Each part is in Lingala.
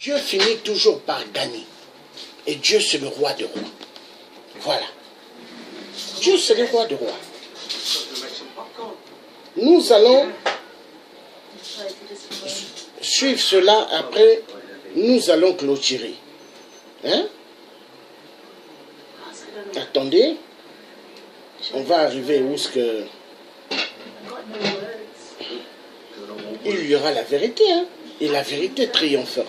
Dieu finit toujours par gagner. Et Dieu, c'est le roi des rois. Voilà. Dieu, c'est le roi des rois. Nous allons suivre cela après. Nous allons clôturer. Hein? Attendez. On va arriver où ce que... Il y aura la vérité. Hein? Et la vérité triomphera.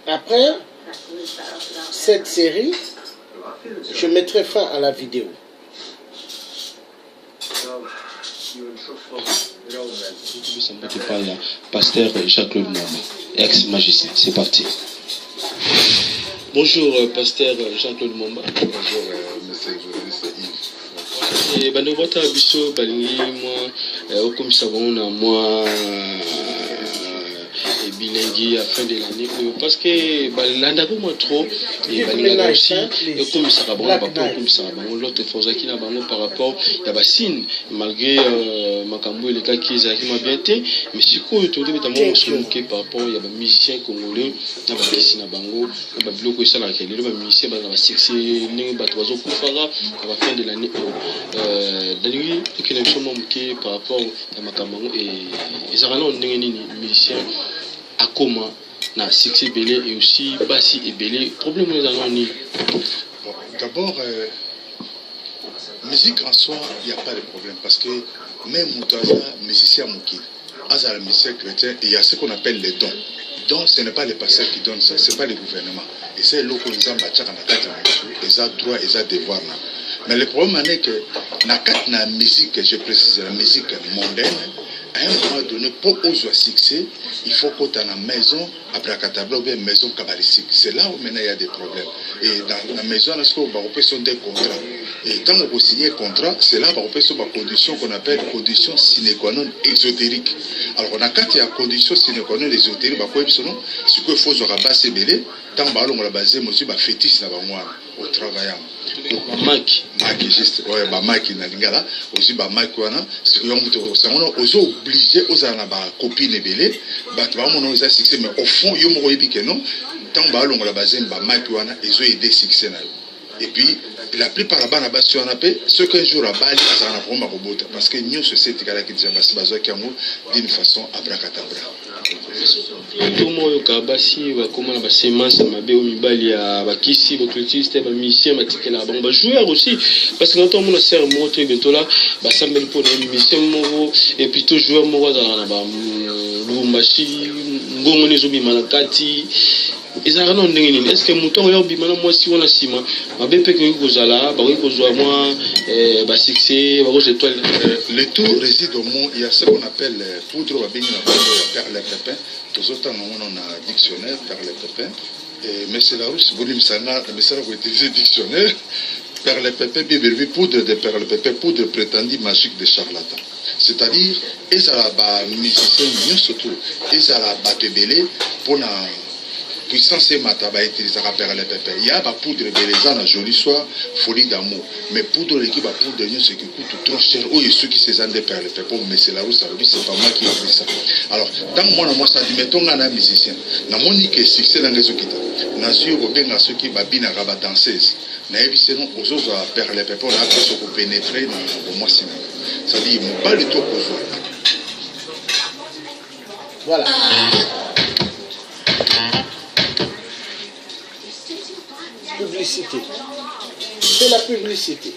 Après cette série, je mettrai fin à la vidéo. Pasteur Jacques-Claude Mwamba, ex-magicien. C'est parti. Bonjour, Pasteur Jacques-Claude Mwamba. Bonjour, monsieur le journaliste Yves. Et bandobota biso balingi moi au commissariat na moi bilingi à fin de l'année parce que balanda ko moi trop et balinga aussi et commissariat bon pas commissariat bon l'autre fois qui na bango par rapport ya basine malgré makambo les cas qui ezaki ma bien té mais sikoyo to de tamo somoke par rapport ya ba musicien congolais na ba kisi na bango ba biloko esala ke lelo ba musicien ba ba sexy ni ba tozo kufara à la fin de l'année d'ailleurs qui n'a pas manqué par rapport à makambo et ezalana ndenge nini musicien à comment na succès belé et aussi bassi et belé problème nous allons ni bon d'abord musique en soi il n'y a pas de problème parce que même Moutaza musicien mouki azala musicien chrétien il y a ce qu'on appelle les dons. Donc ce n'est pas les pasteurs qui donnent ça, c'est pas le gouvernement et c'est l'eau qu'on nous a battu en attaque ils ont droit ils ont devoir là. Mais le problème est que la musique, je précise la musique mondaine, à un moment donné, pour avoir succès, il faut qu'on ait une maison abracadabra ou bien une maison kabbalistique. C'est là où maintenant il y a des problèmes. Et dans la maison, on va faire des contrats. Et quand on signe un contrat, c'est là qu'on va faire des conditions qu'on appelle conditions sine qua non exotériques. Alors, on a quand il y a conditions sine qua non exotériques, ce qu'il faut se rabattre belé, tant que on a basé, monsieur, fétiche au travail. Mike juste ouais Mike na lingala aussi Mike wana c'est que on est obligé aux ana ba copine belé ba tu vas mon succès mais au fond yo mo yebi que non tant ba longo la base Mike wana ils ont aidé succès na et puis la plupart là-bas na base on appelle ce qu'un jour à Bali azana vraiment robot parce que nous société kala qui déjà basi bazo kiango d'une façon abracadabra tout moyo kabasi ba comment ba semence mabe o mibali ya ba kisi ba cultiste ba musicien ba tikela ba joueur aussi parce que quand on a serre moto bientôt là ba sambel pour les musiciens mo et puis tout joueur mo za ba lumbashi ngongo nezo bi malakati ezara non ndenge nini est-ce que mouton yo bi mana moi si on a sima mabe pe que ko zala ba ko zo moi ba succès ba ko étoile le tout réside au mot il y a ce qu'on appelle poudre ba bingi na faire les pépins tous autant on a dictionnaire faire les pépins mais c'est la russe volume sana mais ça va utiliser dictionnaire faire les pépins bibervi poudre de perle pépin poudre prétendue magique de charlatan c'est-à-dire ezala ba musicien mieux surtout ezala ba tebelé pour na puissance et mataba utilisera perle pépin il y a ba poudre beleza na joli soir folie d'amour mais poudre l'équipe ba poudre ce qui coûte trop cher ou ceux qui se zandent perle pépin mais c'est la russe c'est pas moi qui ai pris ça alors tant moi ça dit mettons un musicien na monique succès dans les okita na sur obenga ceux qui babina raba danseuse na ebiseno ozozo a perle pépin na pas se pénétrer dans moi c'est ça dit mon pas le tout ozo voilà. Publicité. C'est la publicité.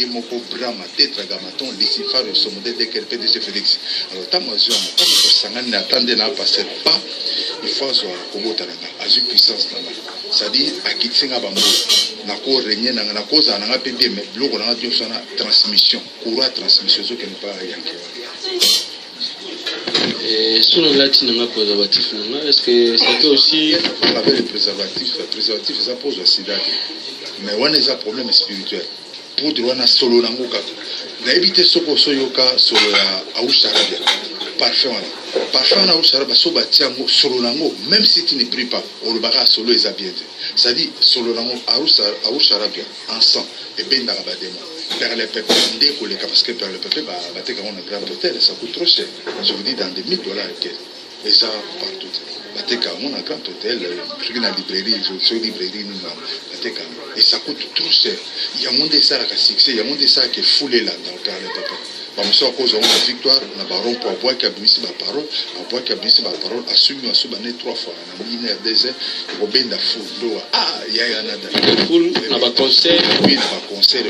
Mon programme tétragrammaton, Lucifer, le sommodé de PDG Félix. Alors, tant que je n'attendais pas, il faut que je puissance. C'est-à-dire, à qui tient à bambou, na ko régner na cause à na pépé, mais bloco na dio sana transmission, courant transmission, ce qui n'est pas rien. Et sur le latin, on a préservatif. Est-ce que ça peut aussi. Avec les préservatifs, ça pose aussi date. Mais on a un problème spirituel. Pour dire on a solo nangoka. Na éviter soko soyoka solo ya Ausharabia. parfum on a au saraba soba tiango solo nango même si tu ne pries pas on le bara solo est bien ça dit solo nango au sarabia ensemble et ben d'arabademo vers les pépés dès qu'on les parce que vers les pépés bah te quand on a grand hôtel ça coûte trop cher je vous dis dans des $1000 et ça partout bah te quand on a grand hôtel je suis dans la librairie je suis librairie nous bah te quand et ça coûte trop cher il y a monde de ça qui succès il y a monde de ça qui est foulé là dans vers les pépés bamuso à cause de la victoire na baron pour avoir qui a blessé ma parole avoir qui a blessé ma parole assume assume 3 fois na mine désert au benda full ah il y a nada full na ba conseil oui na ba conseil de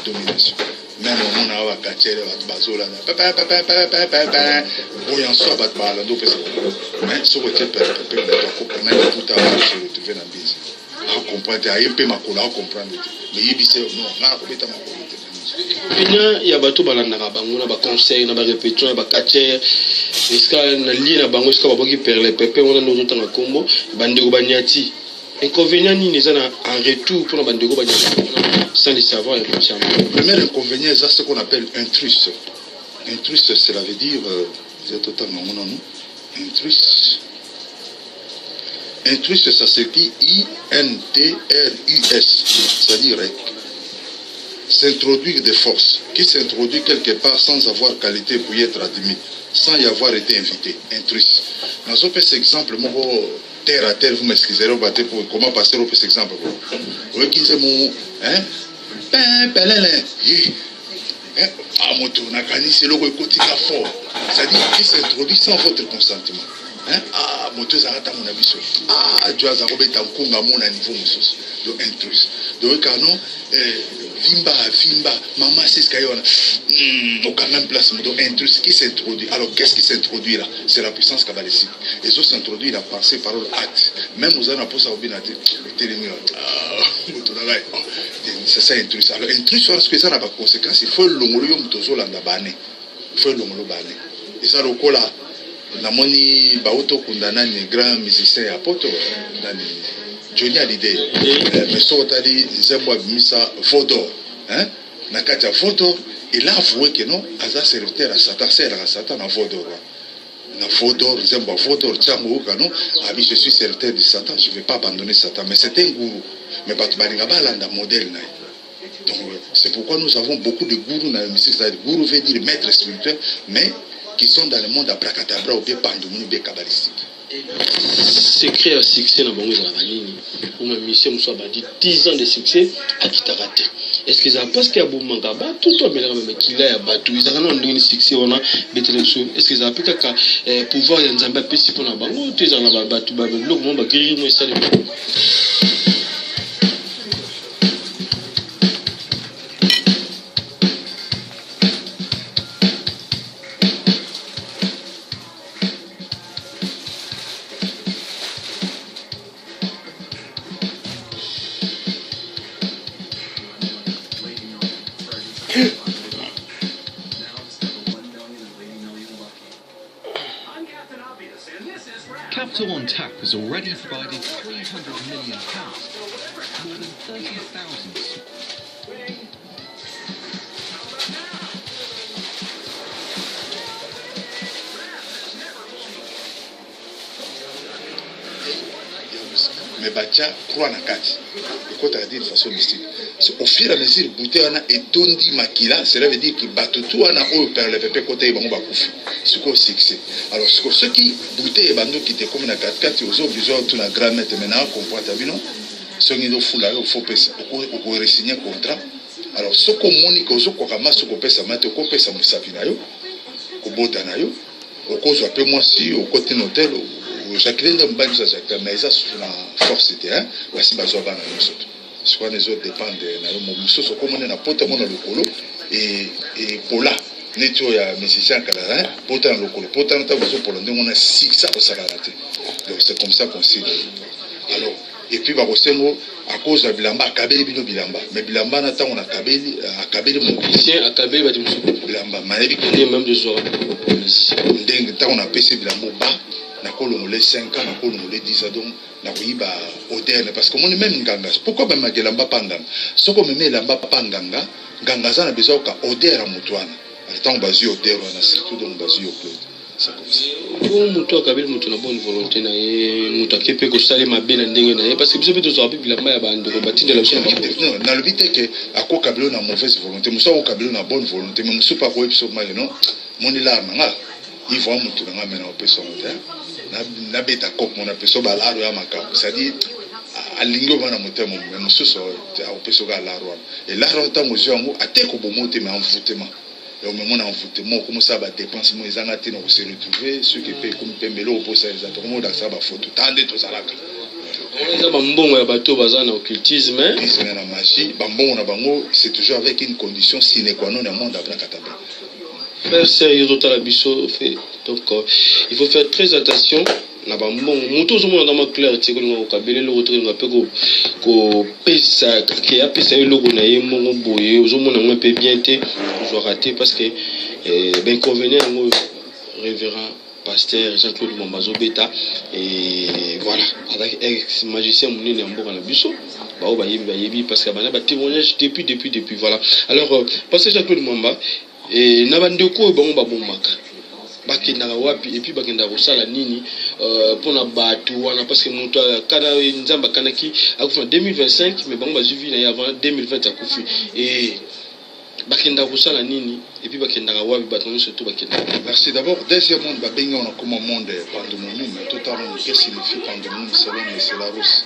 domination même on a wa kachere wa bazola na papa boyan so ba bala do pesa mais so que peut ko na puta se retrouver na bise a comprendre a yempe makola comprendre mais yebise non na ko beta makola il y a bateau balandaka bango na ba conseil na ba répétition na ba catcher eska na li na bango eska baboki perdre les pépés on a nous tanga kombo bandeko banyati inconvénient ni les en retour pour bandeko banyati sans les savoir inconsciemment. Le premier inconvénient c'est ce qu'on appelle intrus. Intrus cela veut dire c'est totalement non intrus. Intrus ça s'écrit INTRUS, c'est-à-dire s'introduire de force, qui s'introduit quelque part sans avoir qualité pour y être admis, sans y avoir été invité, intrus. Dans ce petit exemple, terre à terre, vous m'excusez, comment passer au petit exemple. Vous voyez mon c'est le côté fort, c'est-à-dire qui s'introduit sans votre consentement. Ah, moto zarata mon avis. Ah, tu as robé ta kunga mon niveau musos. Donc intrus. Donc canon vimba maman c'est ce qu'il y a. Au même place donc intrus qui s'introduit. Alors qu'est-ce qui s'introduit là? C'est la puissance kabbalistique. Et ça s'introduit la pensée, parole, acte. Même aux ana pour ça obinate. C'est ça intrus. Alors intrus parce que ça n'a pas de conséquences. Il faut l'ongolo mtozo landa bané. Il faut l'ongolo bané. Et ça le cola. Namoni Baoto Kundana ni grand musicien à Poto nani Johnny Hallyday mais sotali Zembo Misa Vodor hein nakata Vodor il a avoué que non aza serviteur à Satan na Vodor na Vodor Zembo Vodor tsango kano abi je suis serviteur de Satan je vais pas abandonner Satan mais c'est un gourou mais batu balinga balanda modèle na donc c'est pourquoi nous avons beaucoup de gourous dans la musique c'est-à-dire gourou veut dire maître spirituel mais qui sont dans le monde abracadabra ou bien pandoumou ou bien kabbalistique. Secret à succès dans Bango Zalavanini, ou même mission soit dit 10 ans de succès à Kitarate. Est-ce que ça parce qu'il y a beaucoup de mangaba, tout le monde mais qu'il a battu, ils ont un succès, on a bêté les choses. Est-ce que ça peut être pouvoir y en zamba pessi pour la Bango, tu es en battu, le monde va guérir nous et ça. Capital on Tap has already provided £300 million, more than 30,000. Mais Batia croit na kati. Et quand tu as dit de façon mystique, au fur et à mesure, bouté ana et tondi makila, cela veut dire que batutu ana ou per le pépé côté et bango bakoufi. C'est quoi succès? Alors ceux qui bouté et bando qui te comme na kati aux autres besoin tout na grammaire maintenant comprendre ta bino. Ceux qui nous font là, il faut pesa, au resigner contrat. Alors ce qu'on monique aux autres qu'on ramasse, qu'on pesa mate, qu'on pesa musafinayo, qu'on bota nayo, au cause un peu moi si au côté hôtel. Jacqueline de Mbani sa Jacqueline, mais ça c'est la force était hein. Voici bazoa bana nous autres. Je crois les autres dépendent de na mo muso so comme on est na pota mon lokolo et pola neto ya musicien kala hein pota na lokolo pota na ta bazo pola ndenge on a 6 au salarate. Donc c'est comme ça qu'on s'y alors et puis ba kosengo à cause de bilamba akabeli bino bilamba mais bilamba na ta on a akabeli mon musicien akabeli ba bilamba mayebi que même de soir ndenge ta on a pc bilamba ba na kolongole 5 ans na kolongole 10 ans donc na koyiba oderne parce que mon même nganga pourquoi même magelamba panganga soko même lamba panganga nganga za na besoin ka odera mutwana tant basé au terre, on a surtout donc basé au club. C'est comme ça. Bon, muto kabel muto na bonne volonté na ye muto kepe ko sale mabe na ndenge na ye parce que biso pe to zo api bilamba ya bando ko batinde la chaîne. Non, dans le but que à quoi kabelo na mauvaise volonté, muso ko kabelo na bonne volonté, mais muso pas ko episo mal non. Mon ila manga, il voit muto na mena au peso na beta kop mon peso balaro ya makabo. C'est-à-dire alingo bana motema mais muso so au peso ga laro. Et laro tango zo ngo ateko bomote mais envoûtement. Et au moment d'envoûtement, comment ça va dépenser, moi, ils en ont se retrouver, ceux qui paient comme Pembelo, pour ça, ils ont dans ça, photo, tant de tout ça là. C'est toujours avec une condition sine qua non, le monde à Blacataba. Donc, il faut faire très attention. Na ba mbongo mutu ozomo na ma clair tiko ngo kabele lo rotri nga peko ko pesa ke apesa logo na ye mbongo boye ozomo na ngo pe bien te toujours raté parce que ben convenir ngo révérend pasteur Jean-Claude Mombazo Beta et voilà avec ex magicien munene mboka na biso ba o ba yebi parce que bana ba témoignage depuis voilà alors pasteur Jean-Claude Momba et na bandeko bango ba bomaka bakendaka wapi et puis bakenda kosala nini pona batu wana parce que mutu kana nzamba kanaki akufa 2025 mais bango bazuvi na avant 2020 akufi et bakenda kosala nini et puis bakendaka wapi batu surtout bakenda. Merci d'abord. Deuxièmement, babenga on a comme monde pandémie mais totalement qu'est-ce que signifie pandémie selon c'est la rousse.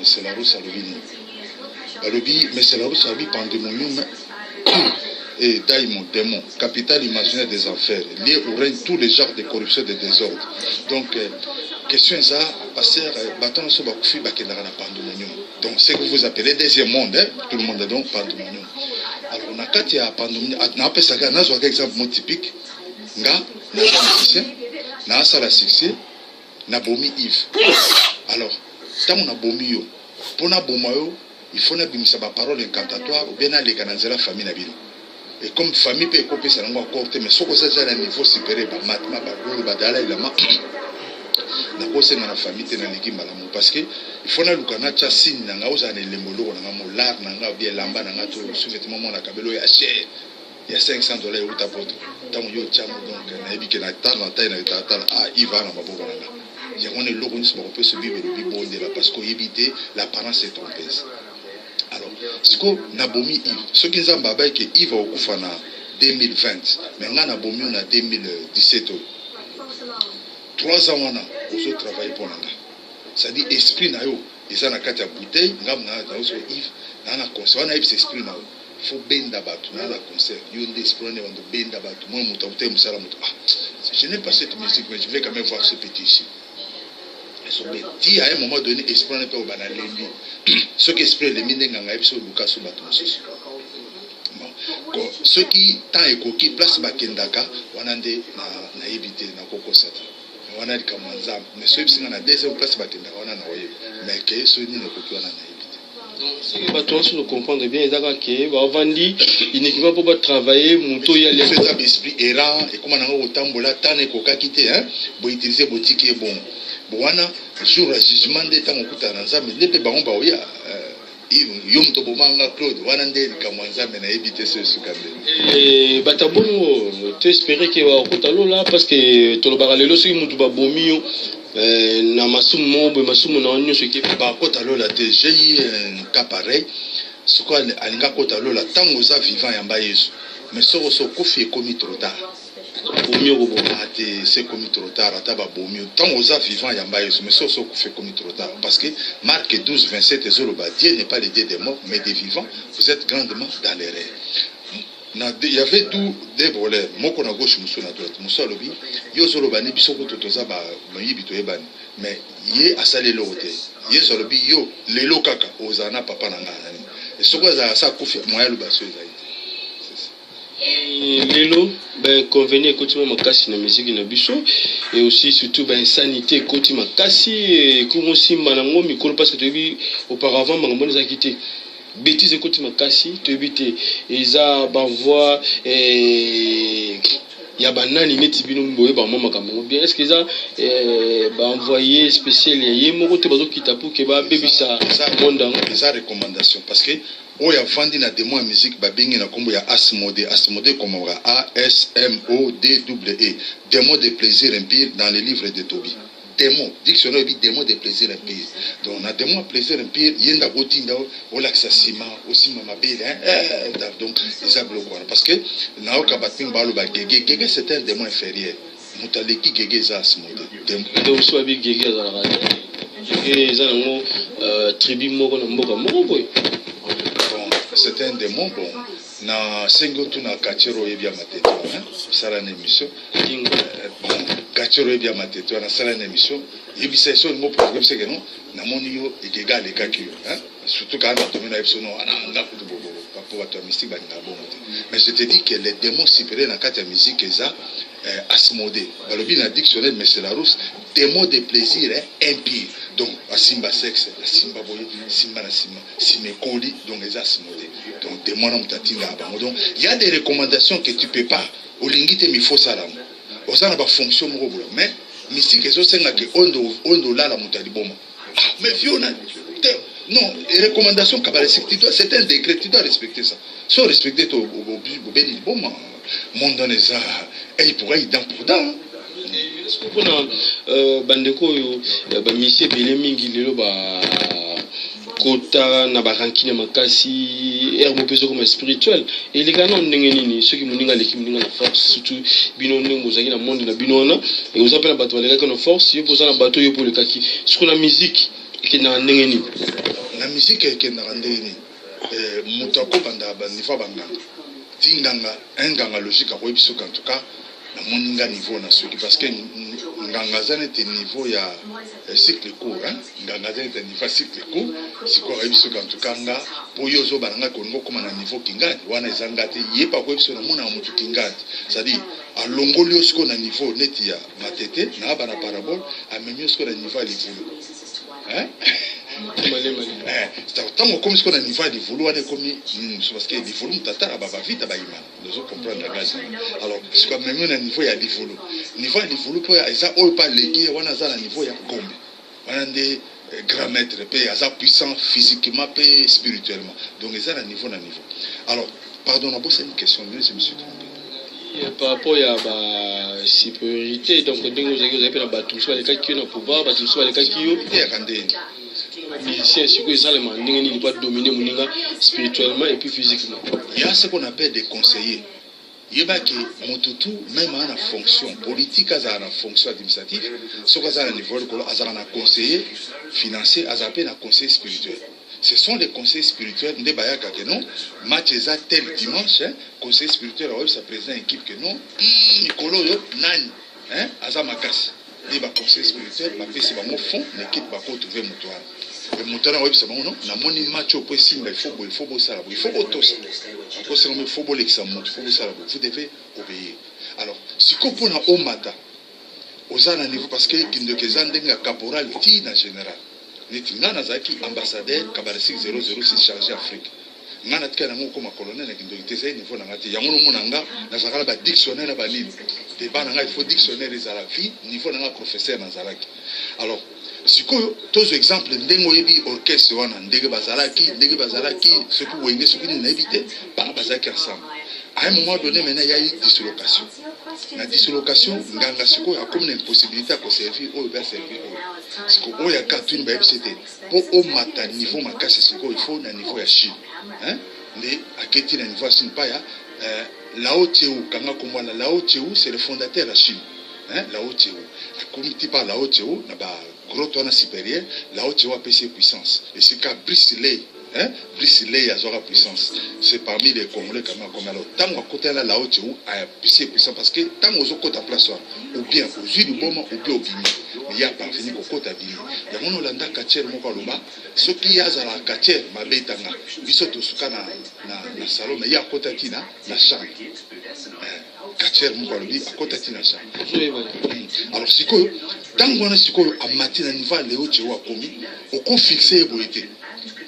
C'est la rousse à l'obi mais c'est la rousse à pandémie et daimon, démon, capital imaginaire des enfers, lié au règne tous les genres de corruption et de désordre. Donc, question ça, passer, bâton sur Bakoufi, Bakendara, pandemonium. Donc, ce que vous appelez deuxième monde, tout le monde est donc pandemonium. Alors, on a quatre il y a pandemonium, on a appelé ça, on a un exemple mon typique, nga, na musicien, na sala succès, na bomi Yves. Alors, tant on a bomi yo, pour na bomayo, il faut na bimisa ba parole incantatoire ou bien na les canazela famille na bino. Et comme famille peut couper ça n'a encore mais ce que ça à un niveau supérieur ba matma ba guru ba dalai lama na kose na famille te na ligi malamu parce que il faut na lukana cha signe na ngauza na lemolo na molar na nga bien lamba na ngato sous-vêtement mon akabelo ya cher il y a $500 ou ta pote tant yo chamo donc na ebi ke na ta na ah il va na maboko na il y a on est logo ni so peut se vivre le bibonde là parce que éviter l'apparence est trompeuse. Alors, ce que Nabomi Yves, ce qui nous a dit que Yves va au Koufana 2020, mais on a Nabomi en 2017. 3 ans, on a travaillé pour l'Anda. C'est-à-dire, esprit na yo, ils ont une bouteille, on a Yves, on a un concert, on a Yves, esprit na yo. Il faut benda batu, on a un concert, il y a un esprit, on a benda batu. Moi, je n'ai pas cette musique, mais je voulais quand même voir ce petit ici. Si à un moment donné, esprit n'est pas au banal, ce qui esprit les mines n'ont pas sur Lucas ou Baton. Ce qui tant et coquille place Bakendaka, on a des naïveté, na Coco Sata. On a des Kamanza, mais ceux qui sont à deuxième place Bakendaka, on a naïveté. Mais que ceux qui ne coquille, on a naïveté. Baton, si nous comprenons bien, ils ont vendu uniquement pour travailler, monto y aller. C'est un esprit errant, et comme on a autant de temps et coca quitté, pour utiliser boutique est bon. Boana, jour à jugement des temps au Koutananza, mais les bébés ont ya Yom Tobomanga Claude, Wanande, Kamanza, mais n'a évité ce scandale. Et Batabono, tu espérais qu'il y ait un Koutalo là, parce que Tolobaralelo, c'est un Boumio, na Masumo, Masumo, non, ce qui est par Kotalo là, j'ai eu un cas pareil, ce qu'on a un Kotalo là, tant aux vivants et en bas, mais ce qu'on est commis trop tard. C'est commis trop tard, tant aux vivants et en bas, mais ce qu'on fait commis trop tard. Parce que Marc 12, 27, Dieu n'est pas le Dieu des morts, mais des vivants, vous êtes grandement dans les rêves. Il y avait tous des volets, Moko na gauche, Moussou na droite, Moussou Lobi, Yozoloba, Nebisoko Totoza, Yibitoeban, mais Yé a salé l'autre. Yezolobi, Yo, Lelo Kaka, Ozana, Papa Nanga. Et ce que ça a coupé, moi, le basseux, Lelo, ben convenir continuer ma casse na musique na biso et aussi surtout ben sanité continuer ma casse et comment si manango mikolo parce que tu vis auparavant mango les a quitté bêtise continuer ma casse tu éviter eza ba voix et ya banani neti bino mboye ba mama kamongo bien est-ce que ça ba envoyer spécial yé moko te bazo kita pour que ba bebisa ça monde ça recommandation parce que oya vandi na démon ya musique babengi na kombo ya Asmodée. Asmodée comme ASMODEE. Démon de plaisir impur dans les livres de Tobie. Démon, dictionnaire dit démon de plaisir impur. Donc na démon plaisir impur yenda gotinda olaxa sima osima mabele donc ça bloque parce que na okabating balo ba gege c'est un démon inférieur. Mutaleki gege za Asmodée. Donc so abi gege za la gege za ngo tribu moko na mboka moko boy. C'est un démon bon na sengo tu na kachero yebia mateto hein sala na émission kachero yebia mateto na sala na émission yebisa so ngo programme c'est que non na moni yo egega le kakio hein surtout quand on tombe na episode non ana nga kutu bobo pour votre mystique ba nga bon mais je te dis que les démons supérieurs na kata musique eza Asmodée balobi na dictionnaire mais c'est la rousse démon de plaisir impur donc asimba sexe asimba boye simba na simba simekoli donc les Asmodée donc démon na mutatinga bango donc il y a des recommandations que tu peux pas olingite mi faut ça là osana ba fonction moko bola mais mystique ezo senga que ondo la mutali boma mais viona non les recommandations kabbalistique c'est un décret tu dois respecter ça sans respecter to bobeli boma monde dans les arts et il pourrait y dent pour dent mpona bandeko oyo bamisie ebele mingi lelo bakota na baranki na makasi ere mopesa koma spirituel eleka na ndenge nini soki moninga aleki moninga na force surtout bino ndenge ozalaki na monde na bino wana oza mpe na bato balekaki na force yo mpo oza na bato oyo mpo olekaki siko na musique ekendaka ndenge nini na musique ekendaka ndenge nini moto akobanda baniveau banganga ti nganga logique akoyebi soki en tout cas na moninga niveau na soki parce que nganga za nete niveau ya cycle court hein nganga za nete niveau cycle court siko ayebi soki en tout cas nga po yo zo bananga koningo koma na niveau kingati wana ezanga te yepa koyebi soki na mona mutu kingati c'est-à-dire alongoli yo siko na niveau neti ya matete na bana parabole amemi yo siko na niveau ya livulu hein tant comme ce qu'on a niveau de vouloir aller comme parce que les volumes tata baba vite baima nous on comprendre la gaz alors c'est comme même un niveau ya niveau pour ça ou pas les wana za na niveau ya gombe wana des grand maître pe ya puissant physiquement pe spirituellement donc ça na niveau alors pardon on a posé une question mais je me suis trompé par rapport à la supériorité donc vous avez la bateau sur les cas qui ont pouvoir bateau sur les cas qui ont musicien c'est que ça les mandingue ni pas dominer moninga spirituellement et puis physiquement il y a ce qu'on appelle des conseillers yebaki motutu même à la fonction politique à la fonction administrative ce qu'on a à niveau de un conseiller financier à un conseiller spirituel. Ce sont les conseils spirituels de Bayaka que non match est tel dimanche hein conseil spirituel ça présente équipe que non Nicolo nani hein azamakasi et ba conseil spirituel ba pesi ba mo fond l'équipe ba ko trouver motoa et motoa na websa bango non na moni match au possible il faut ça il faut tous parce que il faut l'examen il faut ça vous devez obéir alors si qu'on pona au mata aux ana niveau parce que kindokezan denga caporal ti na général netinga nazaki ambassadeur kabarisik 006 chargé Afrique ngana tika na ngoko ma colonel na kindokiteza niveau na ngati yango no monanga na zakala ba dictionnaire na ba livre de bana nga il faut dictionnaire za la vie niveau na nga professeur na zalaki alors sikoyo tous exemple ndengo yebi orchestre wana ndenge bazalaki ce que wenge ce que ni na éviter par bazaki ensemble à un moment donné maintenant il y a eu dislocation la dislocation nganga sikoyo a comme une impossibilité à servir au bien servir sikoyo ya katuni ba c'était pour au mata niveau makasi sikoyo il faut na niveau ya Chine hein mais aketi na niveau ya Chine pas ya Lao Tzu kanga komwana Lao Tzu c'est le fondateur de la Chine hein Lao Tzu a comité par Lao Tzu na ba gros tourna supérieur Lao Tzu a PC puissance et c'est qu'à Bruce Lee hein Bruce Lee a zora puissance c'est parmi les Congolais comme alors tant à côté là Lao Tzu a PC puissance parce que tant aux autres place ou bien aux yeux du moment ou bien au bimi il y a parvenu au côté bimi ya mono landa katier moko loba ce qui a za la katier mabetanga biso to suka na salon mais il y a côté tina la chambre katier moko lobi à côté tina chambre alors sikoyo tant wana sikoyo amati na niveau Lao Tzu a komi au fixer boité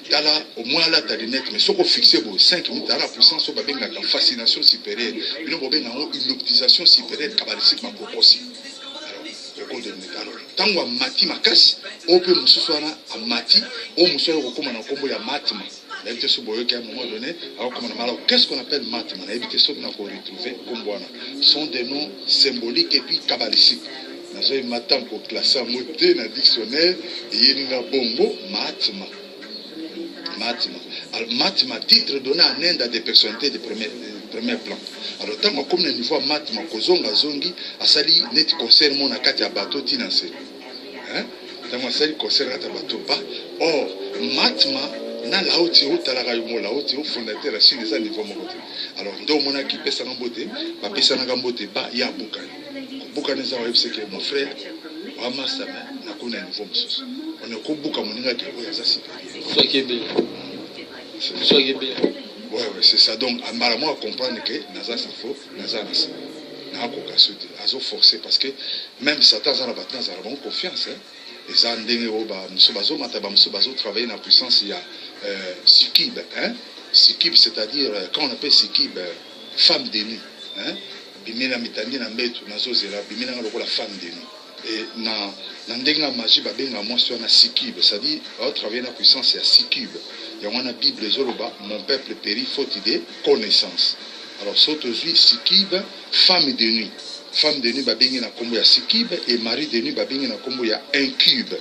Dala au moins là t'as des net mais ce qu'on fixe pour 5 minutes à la puissance au babin la fascination supérieure une bobin en une optimisation supérieure kabbalistique ma proposi alors le code de alors tant wa mati makasi au peu mususu wana amati au mususu ko koma na kombo ya matima L'habité sous boyo qu'à un moment donné, alors comme on a mal, qu'est-ce qu'on appelle matma? L'habité sous qu'on a retrouvé comme voilà, sont des noms symboliques et puis kabbalistiques. Nous avons matin pour classer un mot dans le dictionnaire et il y a un bongo matma. Alors, matma, titre donné en Inde à des personnalités de premier plan. Alors, tant comme le niveau matma, kozonga zongi, asali net concert mon akati à bateau tinanse. Hein? Tant asali concert à bateau pas. Or, matma, na la haute ou talaga yumo la haute ou fondateur la Chine des niveau mokote. Alors, ndo mona qui pesa nambote, ba pesa nagambote ba ya bukani. Bukani za wa yebse que mon frère, wa masame na kuna niveau mususu. On est kobuka moninga ki oya za supérieur. Soit qui est bien. Soit qui est bien. Ouais, c'est ça. Donc, apparemment, à comprendre que Naza ça faut, Naza Nasa. N'a pas sauté. Azo forcé parce que même Satan a la confiance. Et ça, Mousso travailler dans la puissance, il y a Sikib. Sikib, c'est-à-dire, quand on appelle Sikib, femme de nuit. Bimena mitani na metu, Nazo Zera, Bimena la femme de nuit. Et dans la magie, babenga moi sur na Sikib, c'est-à-dire, on travaille dans la puissance, il y a Sikib. Il y a une Bible, mon peuple périt faute de connaissance. Alors, aujourd'hui, Sikib, femme de nuit. Femme de nuit, babengi na kombo ya Sikib, et mari de nuit, babengi na kombo ya incube.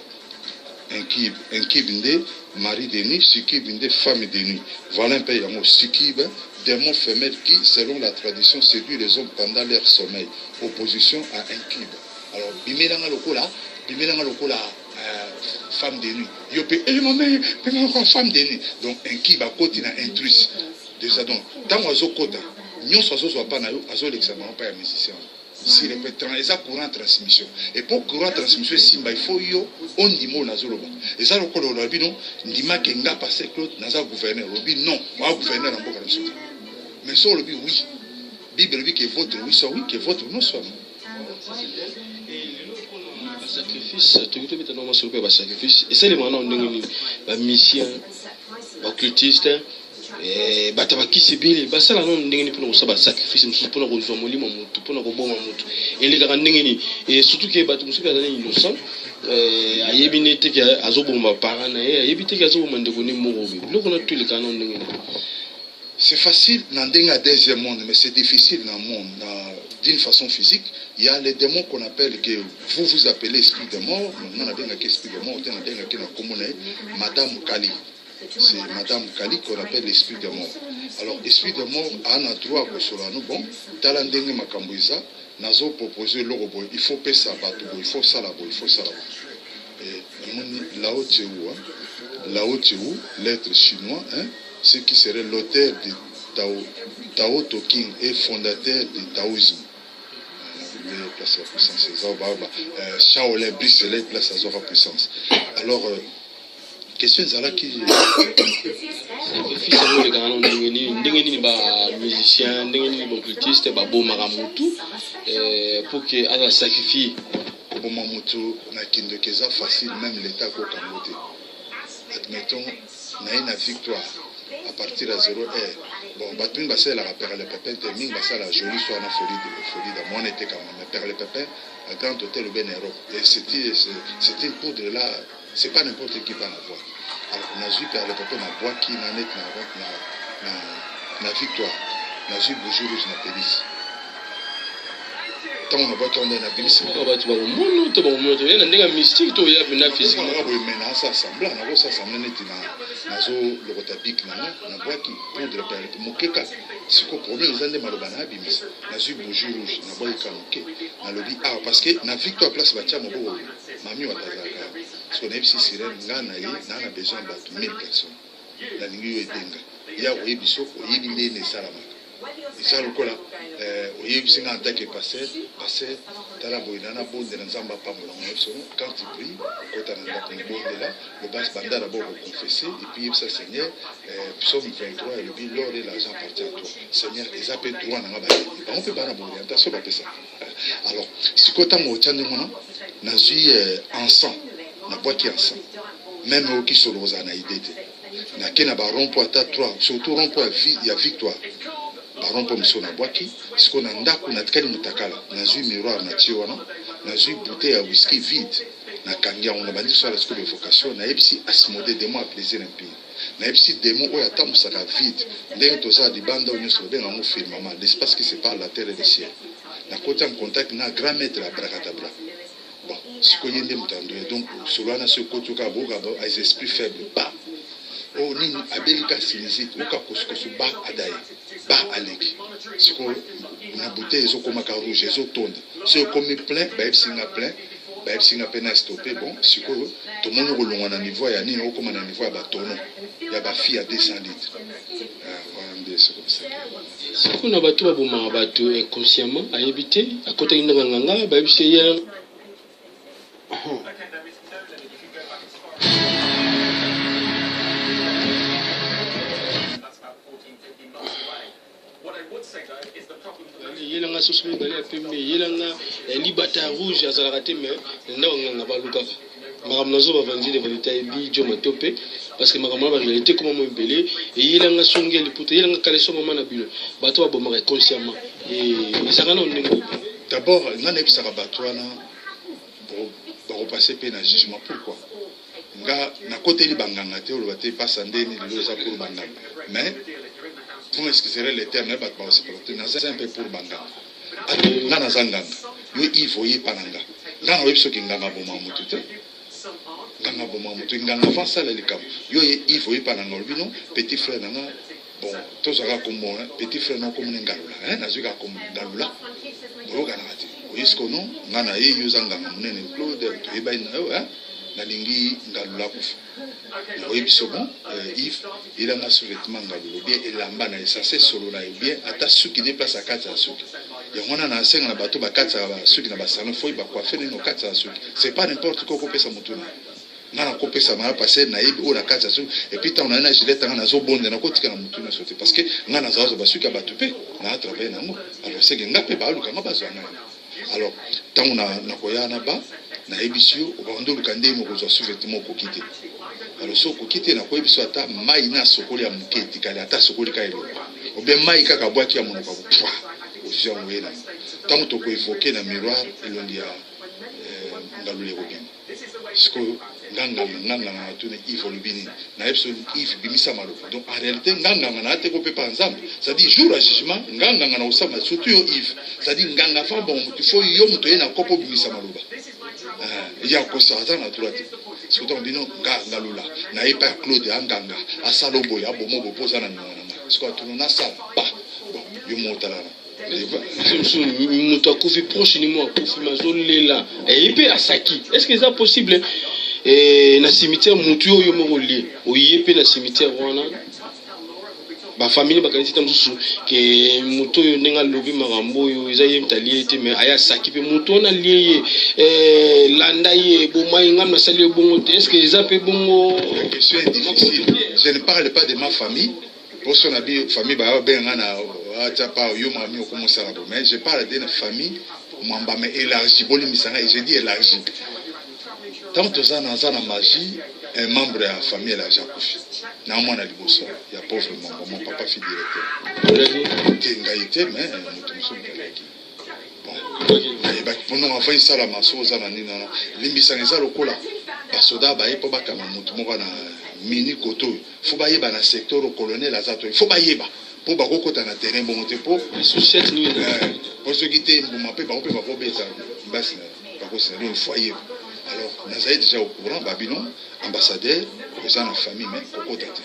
Incube nde, mari de nuit, Sikib nde, femme de nuit. Voilà un peu le mot Sikib, démon femelle qui, selon la tradition, séduit les hommes pendant leur sommeil. Opposition à incube. Alors, bimelanga lokola, femme de nuit. Yopé, maman, femme de nuit. Donc, un qui va côté na intrus. Déjà, donc, tant qu'on kota, nous sommes pas na yo, azo l'examen, pas un musicien. Si répétant, et ça courant transmission. Et pour courant transmission, il faut yo, on dit mot na zoloba. Et ça, le col au lobby, non, ndima kenga passé Claude, naza gouverneur. Lobby, non, on va gouverneur en boka de mais sur le lobby, oui. Bible, lui, qui est votre, oui, soit oui, qui est votre, non, soit non. Sacrifice, tout le monde est sur le sacrifice. Et c'est les moments où les missions, les occultistes, et batabaki sibili, basala non ndengeni pour nous sacrifice, nous pour nous rejoindre molimo, pour nous rebondir moto. Et les gars ndengeni, et surtout que batu musuka zali innocent, ayebine te ka azobomba parana, ayebite ka azobomba ndekoni morobi. Loko na tous les canons ndengeni. C'est facile dans le deuxième monde, mais c'est difficile dans le monde. D'une façon physique, il y a les démons qu'on appelle, que vous appelez esprit de mort. On a bien esprit de mort, on a bien Madame Kali. C'est Madame Kali qu'on appelle l'esprit de mort. Alors, esprit de mort a un droit pour cela. Nous, bon, talandenge makambouiza, nazo proposer l'orobo. Il faut payer ça, il faut ça là-bas, il faut ça là-bas. Et Lao Tzu, l'être chinois, ce qui serait l'auteur de Tao Te Ching et fondateur du taoïsme. Place la puissance, Shaolin Bricelet place la puissance. Alors, question Zala qui. Sacrifice les gars, ndengeni ba musicien, ndengeni ba occultiste, ba bo maramutu, pour que ala sacrifie. Bo maramutu na kindo keza facile même l'état ko kambote. Admettons, na une victoire. À partir de 0 heure. Bon, Batun Bassel a repéré le pépin, Termine Bassel a joli soit en folie de moi, on était quand même. Mais Père le pépin, à Grand Hôtel au Benero. Et c'était une poudre là, c'est pas n'importe qui peut en avoir. Alors, on a vu Père le pépin, ma boîte qui n'en est la victoire. On a vu Boujour Rouge na Pélis. Tant on a vu qu'on a la Pélis. On va te voir au monde, tu vas au monde, il y a un mystique, tu vas venir physiquement. Mais là, ça semble, ça semble nazo le rotapique na bois qui poudre père mokeka c'est quoi problème ils ont des malobana bimis nazo bougie rouge na bois kamoke na lobby parce que na victoire place batia mobo mami watazaka parce qu'on a ici sirène ngana yi na besoin de 1000 personnes na lingi edenga ya oyebiso oyebinde ne salama ça le cola oyebisi nga attaque passer tala boina na bonde na nzamba pambola quand il prie quand on a bonde là le bas banda d'abord confesser et puis ça Seigneur psaume 23 et le but l'or et l'argent appartient à toi Seigneur ils appellent droit na ba on peut pas na bonde attention ba ça alors si kota mo tande mona na zui ensemble na boîte qui ensemble même au qui solo za na idée na kena ba rond-point à 3 surtout rond-point il y a victoire par exemple, si on a boaki, si on a ndaku na tkali mutakala, na zui miroir na tiwana, na zui bouteille à whisky vide, na kangia on a bandi sur la scope de vocation, na ebisi asimodé des mois à plaisir un pays. na epsi démon oyo atambusaka vide ndenge toza libanda oyo nyonso babenga ngo firmament l'espace qui sépare la terre et le ciel nakoti en contact na grand maître ya Abracadabra. Bon sikoyo ye nde moto andoya donc solo wana soki okoti oka boyoka les esprits faibles ba o nini abelika sinizite oka kosukosu ba adaye ba aleki sikoyo na bouteille ezokomaka rouge ezotonda soki ekomi plein bayebisinga plein bayebisinga mpe na stoppe bon sikoyo tomoni kolongwa na niveau ya nini okoma na niveau ya batono ya bafille ya 200 litres wana nde sokomisa sikoyo na bato babomaka bato inconsciemment ayebi te akotaki ndanga nganga bayebisi ye yelanga soso mibale ya pembe yelanga libata rouge azalaka te me ndako nganga balukaka makambo nazo bavandile valita ebi jo matope parce que makambo na baréalité koma mo ebele eyelanga songi ya liputa eyelanga kaleso mama na bino bato babomaka inconsciemment ezanga na ndenge d'abord nga nayebisaka bato wana bakopase mpe na jugement pourquoi nga nakoteli banganga te oloba te pasa ndeni lelo eza pour banganga mais pour excuser l'éternel bato bakoseparote naza un peu pour banganga nga naza nganga yo ivoye pa na nga nga nayebi soki nganga boma motu te nganga boma motu nganga avant sala likambo yo ivoye pa na nga olobi no petit frère na nga bon tozwaka kombo petit frère na okomona ngalula nazwi kaka kombo ngalula boyokanaka te oyesko no nga na ye yoza nganga monene Claude toyebani na yo nalingi ngalula kufa oyebi so bon Yves ilanga sous-vêtement ngalula bien elamba na esase solo na bien ata suki ne place akati ya suki yango na nasenga na bato bakati ya suki na basalon foi bakwafe nino kati ya suki c'est pas n'importe quoi kopesa motu na nga na kopesa mara passer na yebi oyo na kati ya suki et puis tant on a na gilet tanga nazobonde na kotika na motu na sote parce que nga nazazo basuki ya bato pe na travailler nango alors c'est que nga pe baluka nga bazwa na alors tant na koyana ba na ebisio obandoluka ndenge mokozwa sous-vêtement okokite alors so okokite na koyebiso ata mai na sokoli ya moke etikali ata sokoli ka eloko obe mai kaka bwaki ya monoko pwa ozwa moyena tango tokoevoke na miroir elongi ya ngalule kobima sikoyo nganga na tune Yves olobini na ebiso Yves bimisa maloba donc en réalité nganga na ate ko pe pa nzambe c'est-à-dire jour à jugement nganga na osama surtout yo Yves c'est-à-dire nganga fa bon il faut yo muto yena kopo bimisa maloba ya ko sa na droite surtout bino nganga lula na epa Claude nganga asalo boya bomo bopoza na nona siko tuno na sala ba yo motala moto akufi proche ni mo akufi mazolela epe asaki est-ce que c'est possible na cimetière mutu oyo moko lie oyepe na cimetière wana ba famille bakanisi tamsusu ke mutu oyo ndenga lobi makambo oyo eza ye mtalie te mais aya saki pe mutu na lie landa ye bomai ngam na sali bongo te est-ce que ça peut bongo la question est difficile je ne parle pas de ma famille pour son abi famille ba benga na ata pa yo mami okomosa na mais je parle d'une famille mwamba mais élargie boli misanga et je dis élargie tant toza na magie un membre de la famille la jakufi na mwana liboso ya pauvre maman mon papa fille directeur tenga ite mais mutu muso kalaki bon ba pono enfant sala maso za na nina limbisanga za lokola basoda ba yepo bakama mutu moko na mini koto faut ba yeba na secteur au colonel azato faut ba yeba pour bakokota na terrain bon te po société ni pour ceux qui étaient bon pe ba beta basi na bakosina une foyer alors nous avons déjà au courant Babylon ambassadeur aux en famille mais kokota te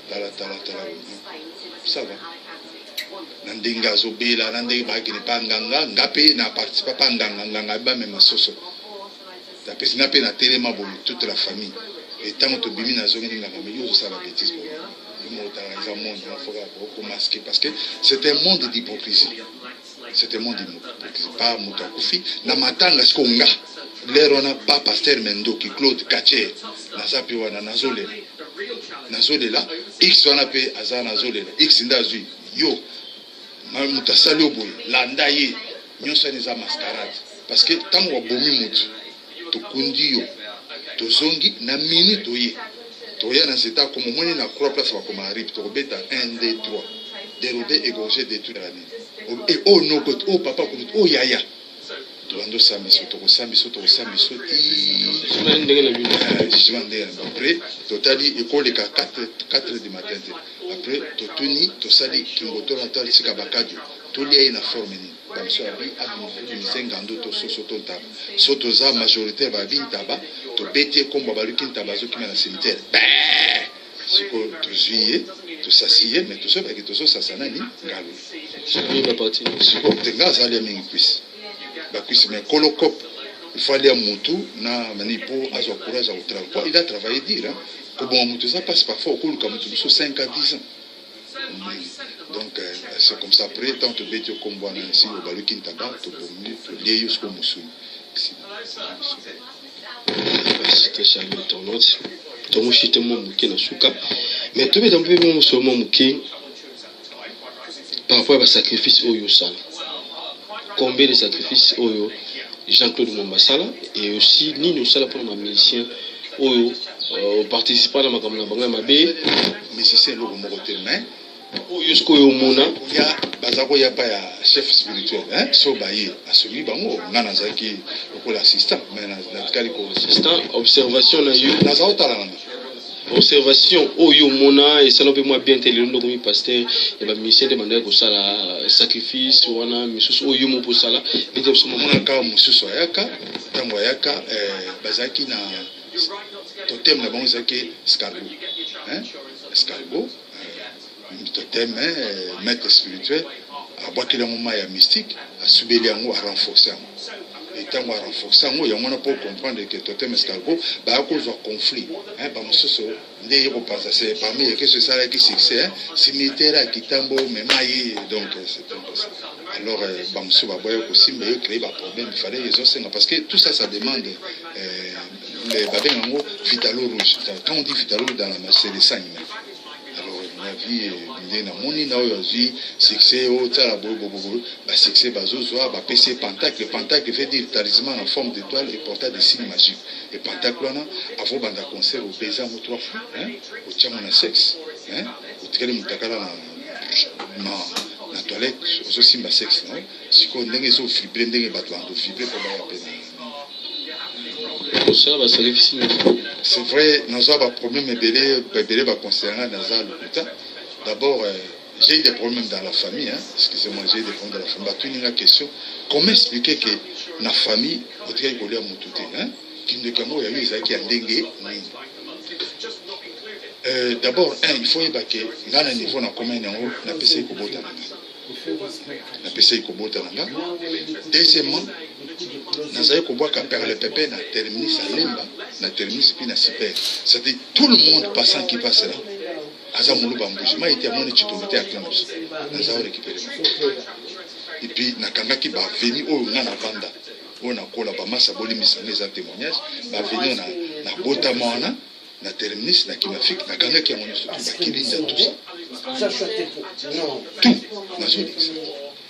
tala ça va nandinga zobela nandinga bakini panganga ngape na participer pa nganga ba même soso ta pesina pe na telema bo toute la famille et tant que bimi na zongi nganga mais yo ça la bêtise pour pour masquer parce que c'est un monde d'hypocrisie. C'est un monde d'hypocrisie. Pas Moutakufi. Na matanga skonga. L'erona pas pasteur Mendo qui Claude Kaché. Nazapi wana nazole. Nazole là. X wana pe aza nazole. X ndazui. Yo. Mutasali oboy. Landa ye. Nyosa neza mascarade. Parce que tant wa bomi mutu. To kundi yo. To zongi na minute oye. Toya na zeta comme moni na croix place comme arrive to beta 1 2 3 dérober égorger détruire l'année et oh non oh papa oh yaya tobando samiso tokosamiso après totali ekoleka 4 du matin après totuni tosali kingotola to sika bakadio tolia na forme ni bamso abi abimizengando to soso to taba so toza majoritaire ba bintaba to betie komba baluki ntaba zo kimana cimetière siko tozuie tosasiye mais toso ba ki toso sasana ni ngalo c'est la partie siko tenga zali mingi kwisi bakwisi mais kolokop il fallait un moutou na manipo azo courage au travail il a travaillé dire hein que bon moutou ça passe parfois au cours comme moutou 5 à 10 ans. Donc c'est comme ça après tant que bétio combo na si au baluki ntaba to bombi to lié jusqu'au moussou c'était ça le tournoi to mushite mo muke na suka mais to beta mpe mo so mo muke par rapport à sacrifice oyo sala combien de sacrifices oyo Jean-Claude Mombasala et aussi Nino Sala pour ma musicien oyo participant dans ma campagne banga mabe musicien lo mo kotelma oyo sko yo mona ya bazako ya pa ya chef spirituel hein so baye asoli bango ngana zaki ko l'assistant mais na kali ko assistant observation na yo na za otala na observation oyo mona et ça peut moi bien télé ndo comme pasteur et ba musicien de mandela ko sala sacrifice wana misusu oyo mo po sala bete so mona ka mususu ayaka tango ayaka bazaki na totem na bango zaki escargot hein escargot totem maître spirituel abakila moma ya mystique asubeli yango a renforcer et tant à renforcer yango yango na pour comprendre que totem escargot ba cause de conflit hein ba mususu ndé ko penser c'est parmi que ce ça là qui succès hein cimetière qui tambo memaye donc c'est un peu ça alors ba mususu ba boya ko si mais créer ba problème il fallait les autres parce que tout ça ça demande les babengo vitalo rouge quand on dit vitalo dans la masse c'est le sang humain. La vie na moni na oyo vie succès au tsala bobo ba succès bazozwa ba PC pentacle veut dire talisman en forme d'étoile et porteur de signes magiques et pentacle là avant banda concert au paysan ou 3 fois hein au tchamo na sexe hein au tkeli mutakala na toilette au simba sexe non siko ndenge zo fibre ndenge bato ando fibre pour ba pena ça va sacrifice. C'est vrai, nous avons un problème concernant d'abord, j'ai eu des problèmes dans la famille, hein. Excusez-moi, j'ai eu des problèmes dans la famille. Tu as une question, comment expliquer que la famille, il y a eu qui a dengue. D'abord, il faut que dans le niveau de commun, on a PC Kobota. Deuxièmement, nous avons perdre le pépé na terminus à Lemba, na terminus puis na super. C'est-à-dire tout le monde passant qui passe là. Azamulu bambouji, moi était mon étudiant à Clemos. Nous avons récupéré. Et puis na kanga qui va venir au na banda. On a kola ba massa boli misanga za témoignage, va venir na bota mona na terminus na kimafik na kanga qui a mon étudiant kilinda tout ça. Ça choitait non. Tout. Na jodi.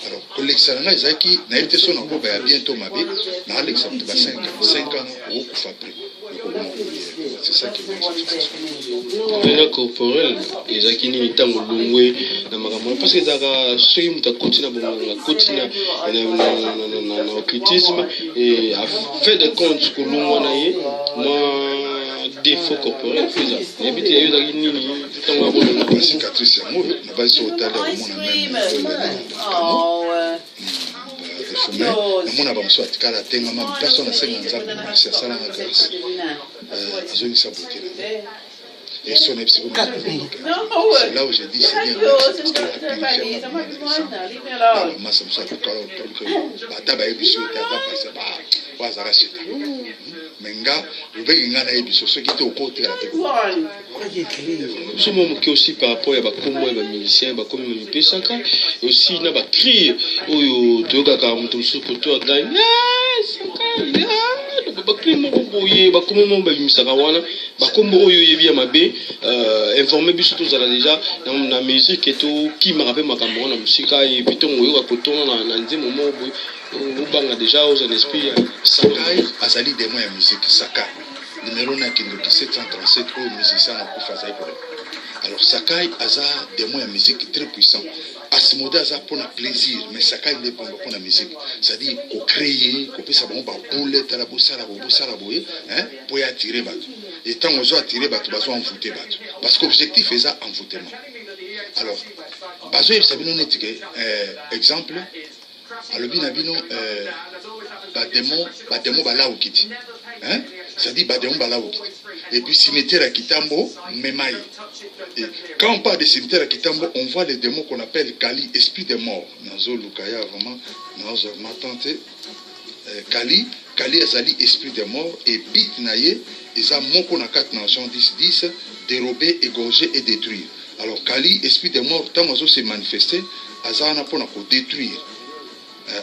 Alors, collection là, ils qui n'a été son encore bientôt ma vie, n'a Alexa de 5 ans au coup après. C'est ça qui est le corporel, ils qui ni tango lungwe na makambo parce que daka soki muta continue na continue na occultisme et à fait de compte que lungwa na ye moi défaut corporel faisable et puis il y a nini tango abona na cicatrice ya mo na ba so tala mon même namona bamosu atikala tengama personne asenga nzambe merci asalanga grâce azongisa beauté et son c'est là où j'ai dit Seigneur masa mosu atikala bata bayebiso te ata pase po azala seta mais nga lobeki nga nayebiso soki te okotikala te somo moke aussi par rapport à bakombo ya bamusicien bakomi mamipesaka et aussi na bacrie oyo toyokaka moto mosusu koto agani bakrie moko boye bakombo moko babimisaka wana bakombo oyo oyebi ya mabe informe biso tozala deja na musique etokimaka mpe makambo wana mosika epi ntongo oyoka kotona na nzembo moko boye obanga deja oza na esprit ya sakai azali demo ya musique saka numéro na kindoki 737 oyo musicien na kufa azali problème Alors Sakai aza démon ya musique très puissant. Asmodée aza pour le plaisir, mais Sakai il est pour la musique. C'est-à-dire qu'on crée, qu'on peut savoir on boule, talaboussala, hein, pour y attirer bateau. Et tant qu'on attirer bateau, on va envoûter bateau. Parce que l'objectif est ça envoûtement. Alors, bazo il s'abîme non exemple. Alors binabino bademo balao kiti. Hein? C'est-à-dire bademo balao kiti. Et puis cimetière à Kitambo, Memaï. Et quand on parle de cimetière à Kitambo, on voit les démons qu'on appelle Kali, esprit des morts. Nazo Lukaya, vraiment, Nazo Matante. Kali Azali, esprit des morts, et Bit Naye, ils ont moko na 4 dans Jean 10, dérober, égorger et détruire. Alors Kali, esprit des morts, tant que se manifester, Azana pour détruire.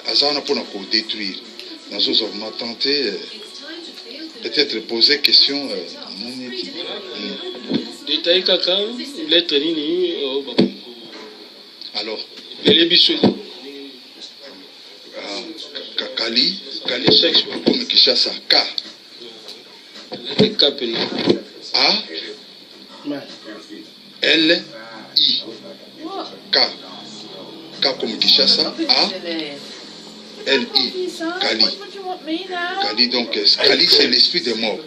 Azana pour détruire. Nazo Matante. Peut-être poser question. Détail kaka, lettre nini. Alors. Kali sexe comme Kishasa K. A L I K. K comme Kishasa A L I Kali. Kali donc Kali c'est l'esprit des morts.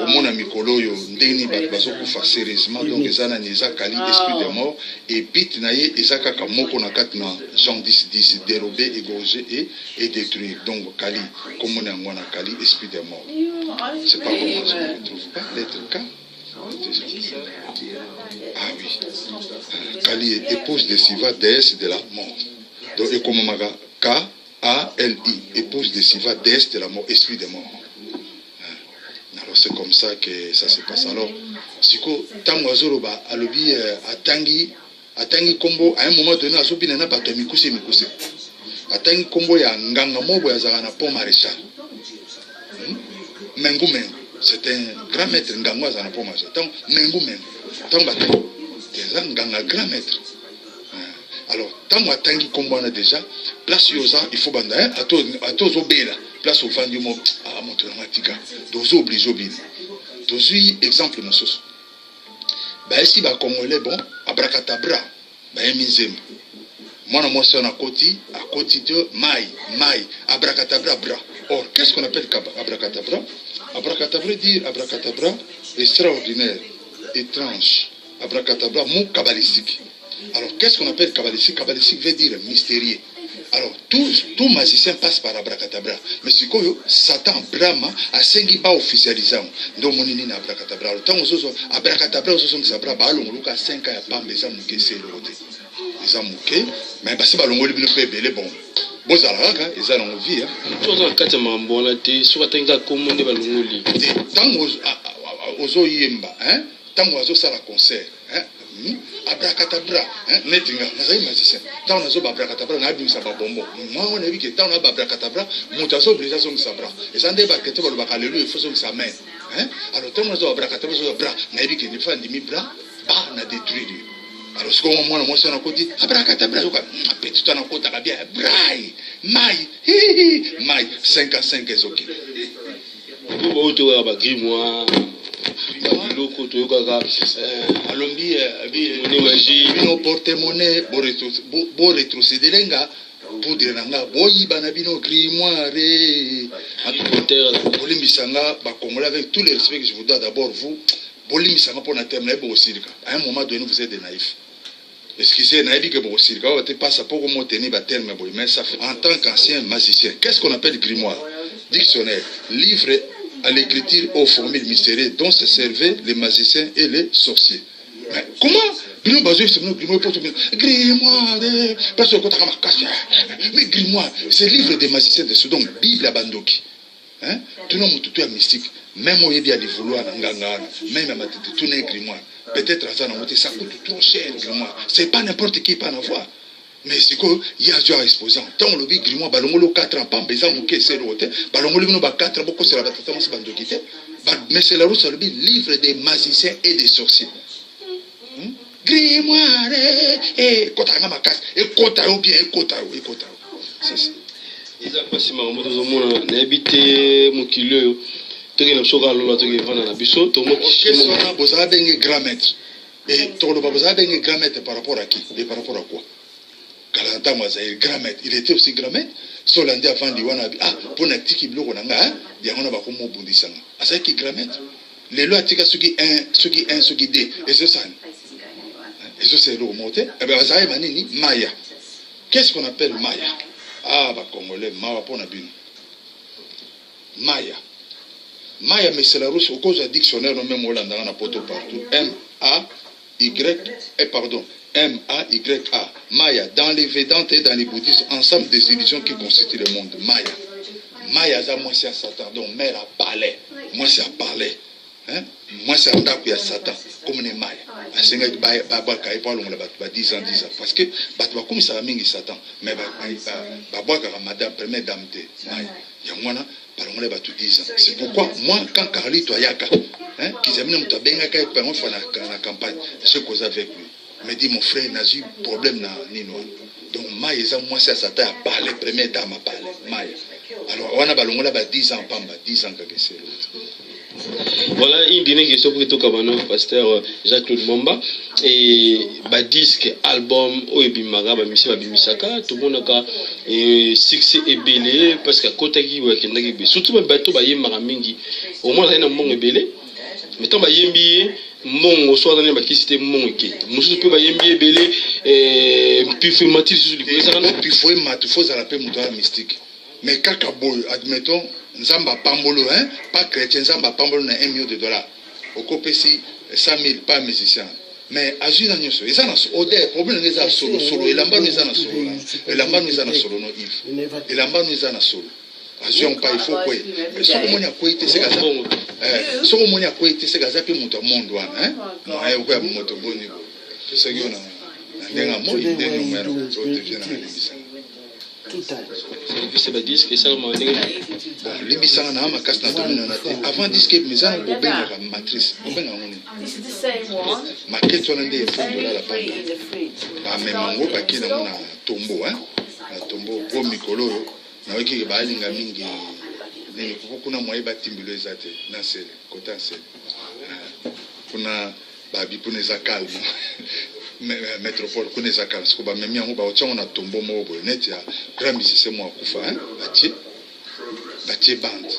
Au mon ami Koloyo ndeni bazo kufa sérieusement donc ezana neza Kali esprit des morts et bit naye ezaka kamoko na kat na Jean 10 dérober, égorger et détruire. Donc Kali comme on a ngwana Kali esprit des morts. C'est pas comment je ne trouve pas lettre K. Ah oui. Kali est épouse de Siva, déesse de la mort. Donc et comme maga K A-L-I, épouse de Siva, déesse de la mort, esprit de mort. Alors c'est comme ça que ça se passe. Alors, Siko, Tango Azoroba, Alobi, Atangi Kombo, à un moment donné, Azobi Nana Bato Mikuse. Atangi Kombo, ya Nganga Mobo, Yazarana Pont Maréchal. Mengu Mengu, c'est un grand maître, Nganga Zana Pont Maréchal. Mengu Mengu, Tango Batangi, c'est un grand maître. Alors, tant que Tangi Kombana déjà, place Yosa, il faut banda, à tous obéir, place au vendu, à Montramatica, d'oser obliger obéir. D'oser exemple, nous sommes. Bah, ici, bah, Congolais, bon, abracadabra, bah, émisem. Moi, moi, c'est à côté de maï, abracadabra, bra. Or, qu'est-ce qu'on appelle abracadabra? Abracadabra dire abracadabra, extraordinaire, étrange. Abracadabra, mot kabbalistique. Alors, qu'est-ce qu'on appelle kabbalistique? Kabbalistique veut dire mystérieux. Alors, tout magicien passe par abracadabra. Mais c'est quoi, Satan, Brahma, a sengi pas officialisé. Donc, mon nini na abracadabra. Alors, tant que abracadabra, on se sabra, bah, on a 5 ans, pas les gens mouqués, c'est le côté. Les gens mouqués, mais parce que bah, l'on peut belé bon. Bon, ça là, ils ont envie. Tout le monde, quand tu m'as bon, tu sur un gars comme on est balongoli. Tant aux oyemba, hein, tant aux ça la concert, hein. Abracadabra, netinga, nazai magicien. Tant on a zo abracadabra, na bi sabra bombo. Moi on a vu que tant on a abracadabra, mutazo brisa zo sabra. Et ça ndeba que tu vas le bakalelu il faut zo sa main. Hein? Alors tant on a zo abracadabra zo bra, na bi que ne fa ndimi bra, ba na détruire. Alors ce qu'on moi on a côté abracadabra zo ka petit temps on kota bien brai, mai 55 ezoki. Pour tu vas ba grimoire. Loko to yoka alombi bino porte-monnaie bo rétrocéder lenga pour dire nanga boyi bana bino grimoire bolimisanga ba Congolais avec tout le respect que je vous dois d'abord vous bolimisanga pour na terme bo osirika à un moment donné vous êtes des naïfs. Excusez, naïbi que bo osirika on te passe pour comment tenir ba terme boy mais ça fait en tant qu'ancien magicien qu'est-ce qu'on appelle grimoire? Dictionnaire, livre à l'écriture aux formules mystérieuses dont se servaient les magiciens et les sorciers. Mais comment? Grimoire, mais grimoire, c'est le livre des magiciens de Soudan, Bible à Bandoki. Tout le monde tout est mystique. Même au Yébi a des vouloirs, même à ma tête, tout n'est grimoire. Peut-être ça coûte trop cher, grimoire. C'est pas n'importe qui peut en avoir. Mais c'est que il y a déjà exposé tant le bi grimoire balongolo 4 ans pas besoin mouké c'est l'autre balongolo no ba 4 beaucoup c'est la batata mo bando kité mais c'est la route le livre des magiciens et des sorciers grimoire et kotanga makas et kota ou bien kota c'est ça ils ont passé ma moto zo mona na habité mokilo to ke na soka lolo to ke vana na biso to mo qu'est-ce qu'on a besoin d'un grand maître Et Toloba, vous avez un grand maître par rapport à qui? Et par rapport à quoi? Kalanta Mazaï, grand maître. Il était aussi grand maître. Solandi avant Diwanabi. Ah, pour un petit qui bloque, on a il y a un peu de bondissant. Ah, c'est qui grand maître? Les lois, c'est ce qui est 1, ce qui est 1, ce qui est 2. Et ce ça. Et ce c'est le remonté. Eh bien, vous avez Manini, Maya. Qu'est-ce qu'on appelle Maya? Ah, bah, Congolais, Maya pour Nabino. Maya. Maya, mais c'est la russe, au cause du dictionnaire, on met Molanda, on a poto partout. M-A-Y, pardon. M-A-Y-A. Maya, dans les Védantes et dans les bouddhistes, ensemble des illusions qui constituent le monde. Maya. Maya, ça, moi, c'est à Satan. Donc, mère a parlé. Moi, c'est à parler. Hein? Moi, c'est à Ndaku à Satan. Comme les Maya. C'est un peu de 10 ans. Parce que, comme ça, c'est Satan. Mais, madame, première dame de Maya. Il y a moi, c'est pourquoi, moi, quand Carlito Ayaka, qu'ils amènent mon tabenga, quand ils font la campagne, je cause avec lui. Me dit mon frère n'a eu problème na nino. Donc Maïza moi c'est ça t'a parlé première dame a parlé Maï. Alors on a ballon là 10 ans pamba 10 ans que c'est. Voilà une dernière question pour tout Kabano pasteur Jacques-Claude Momba et ba disque album Oebimaga ba misi ba bimisaka tout le monde a succès et belé parce que kotaki wa kendaki be surtout ba bato ba yemaka mingi au moins ça na mbongo belé mais tant ba yembi mon soit dans les bakisité mon qui monsieur peut ba yembi belé puis fait matir sur le ça non puis faut mat faut ça l'appelle moutoir mystique mais kaka boy admettons nzamba pambolo hein pas chrétien nzamba pambolo na 1 million de dollars au copesi 100 000 pas musicien mais azuna nyoso ezana odeur problème neza solo solo elamba neza na solo elamba neza na solo no if elamba neza na solo azion pas il faut quoi soko monya koite c'est kaza soko monya koite c'est kaza pe muto mondo wana hein no ayo kwa moto boni c'est que on a ndenga mo ide no mero to devient na limisa tout à c'est pas disque que ça le moment limisa na ma casse na domino na avant disque mais ça on benga matrice on benga ngoni maquette on ndé fond de la panda ba même ngo ba kina na tombo hein na tombo po mikolo na wiki ba linga mingi nini kuna moye ba timbilo ezate na sele kota sele kuna ba bipune za calme métropole kuna za calme ko ba memi ngo ba otcha na tombo mobo net ya grand musicien mo akufa hein batie bande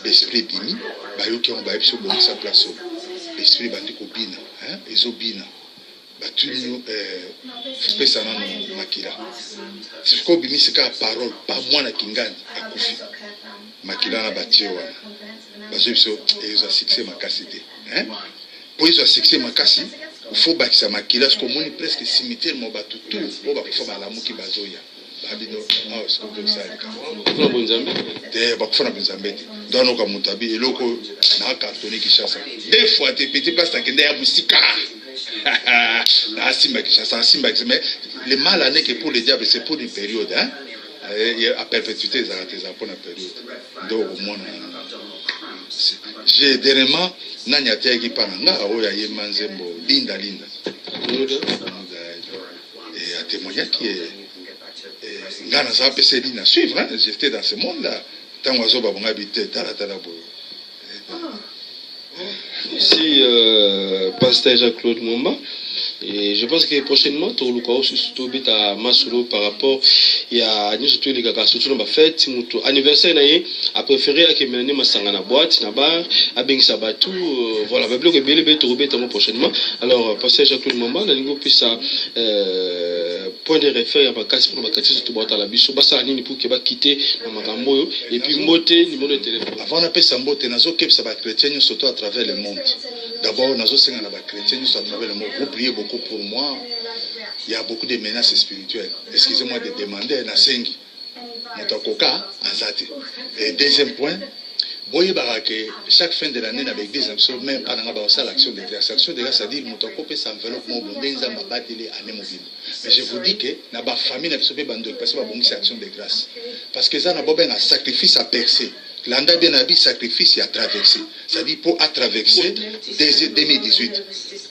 l'esprit bini ba yoki on ba episo bo sa place l'esprit bandi ko bina hein ezobina batuni pesa na makila siko bimi sika parole pas moi na kingani akufi makila na batie wana bazo biso ezo succès makasité hein pour ezo succès makasi il faut bakisa makila ce komoni presque cimetière mo batu tout po ba kufa malamu ki bazoya babino ah ce que ça kuna bonzambe te ba kufa na bonzambe dono ka mutabi eloko na cartonné ki chassa des fois te petit place ta kende ya musika mais le mal année que pour le diable c'est pour une période hein à perpétuité ça pour une période donc au moins j'ai dernièrement nanya teki pananga oya yemanzembo linda et à témoigner qui est ngana ça peut se dire suivre hein j'étais dans ce monde là tant oiseau ba bonga bité tala bo. Merci pasteur Jacques-Claude Momba. Et je pense que prochainement, tu as Masolo par rapport à surtout les gars, surtout dans la fête, anniversaire, a préféré à que Mélanie Massanga na boîte, na bar, à Beng Sabatou, voilà, mais bloqué bel prochainement. Alors, pasteur Jacques-Claude Momba, on a niveau plus ça, point de référence à ma casse pour ma casse surtout boîte à la biche, basa ni pour que va quitter dans ma gamboyo, et puis moté, numéro de téléphone. Avant on appelle ça moté, nazo kep ça va chrétien surtout à travers le monde. D'abord, nazo senga na ba chrétien surtout à travers le monde. Vous priez beaucoup pour moi. Il y a beaucoup de menaces spirituelles. Excusez-moi de demander à Sengi. Motakoka, Azate. Et deuxième point, voyez que chaque fin de l'année, avec des actions, même pendant l'action de grâce. L'action de grâce, c'est-à-dire que ça enveloppe mon bon, des ans, mais je vous dis que dans la famille, parce que c'est action de grâce. Parce que ça n'a pas un sacrifice à percer. L'anda bien habillé sacrifice à traverser. C'est-à-dire pour traverser dès 2018.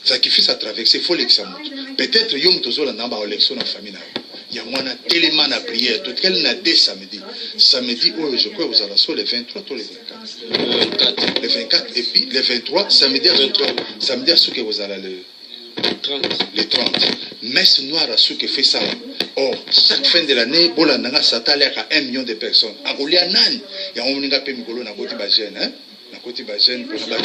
Sacrifice à traverser, il faut l'examen. Peut-être yom tozo la namba élection dans la famille. Il y a un tellement à prière. Tout quel n'a dès samedi. Samedi, je crois que vous allez sur les 23 ou les 24. Les 24 et puis les 23, samedi à 23. Samedi à ce que vous allez le Les 30. Messe noire à ceux qui fait ça. Or, chaque fin de l'année, Bolandanga s'attale à 1 million de personnes. À Goulia Nan, il y a un monde qui Mikolo na côté Bagène, hein? Na côté Bagène, pour la